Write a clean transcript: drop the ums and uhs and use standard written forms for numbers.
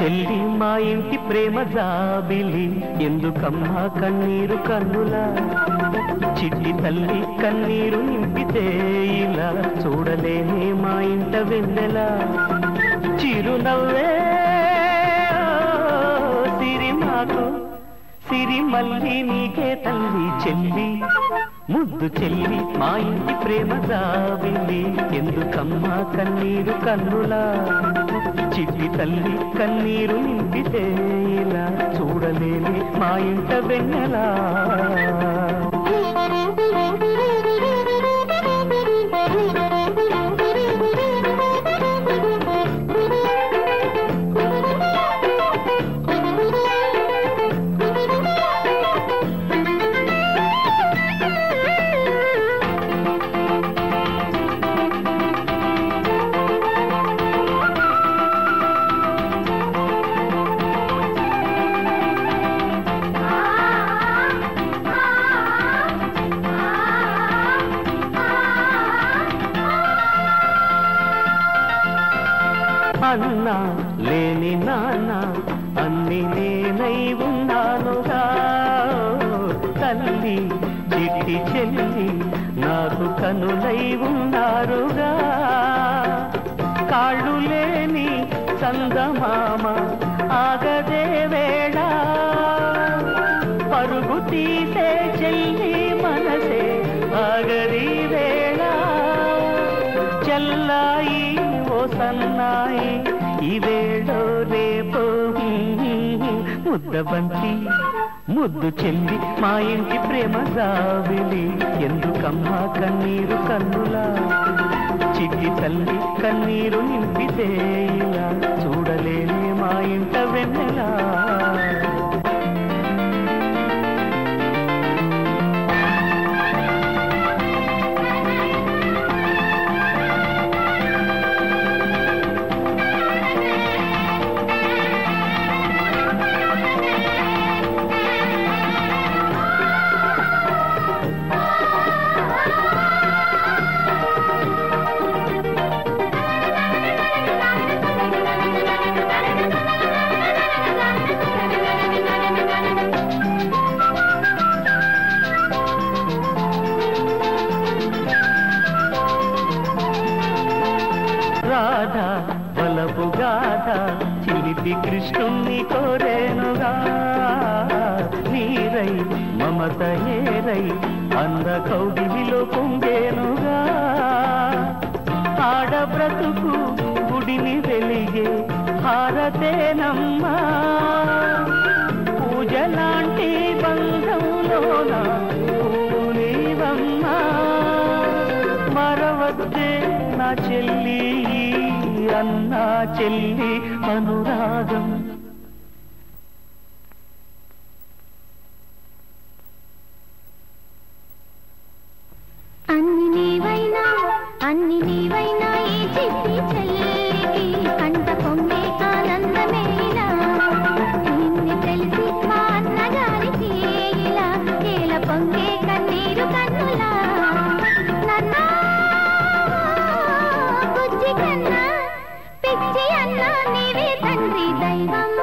చెల్లి మా ఇంటి ప్రేమ జాబిలి ఎందుకమ్మా కన్నీరు కన్నులా చిట్టి తల్లి కన్నీరు నింపితే ఇలా చూడలేనే మా ఇంట వెన్నెలా చిరునవ్వే సిరి మాకు సిరి మళ్ళీ నీకే తల్లి చెల్లి ముద్దు చెల్లి మా ఇంటి ప్రేమ జాబిలి ఎందుకమ్మా కన్నీరు కన్నులా చిట్టి తల్లి కన్నీరు నింపితే ఇలా చూడలేని మా ఇంట వెన్నెలా అన్నా లేని నాన్న అన్ని నేనై ఉన్నానుగా తల్లి చిట్టి చెల్లి నాకు కనులై ఉన్నారుగా కాళ్ళు లేని చందమామ ఆగదే వేళ పరుగు తీసే చెల్లి మనసే ఆగది వేళ చెల్లాయి ఓ సన్నాయి ఇవేళో రేపో ముద్దబంతి ముద్దు చెల్లి మా ఇంటి ప్రేమ జాబిలి ఎందుకమ్మా కన్నీరు కన్నులా చిట్టి తల్లి కన్నీరు నింపితే ఇలా చూడలేని మా ఇంట వెన్నెలా రాధా బలపు గాథ చిలిపి కృష్ణుణ్ణి కోరేనుగా నీరై మమత ఏరై అంద కౌగిలిలో పొంగేనుగా ఆడ బ్రతుకు గుడిని వెలిగే హారతేనమ్మా పూజలాంటి బంధంలోన పూనివమ్మా మరవద్దే నా చెల్లి అన్నా చెల్లి అనురాగం అన్ని నీవైనా ఈ చిట్టి చెల్లికి కంట పొంగే ఆనందమేలా నిన్ను తెలిసి మా అన్నగారికి ఇలా ఏల పొంగే కన్నీరు కన్నులా నన్నా బుజ్జి కన్నా పిచ్చి అన్నా నీవే తండ్రి దైవం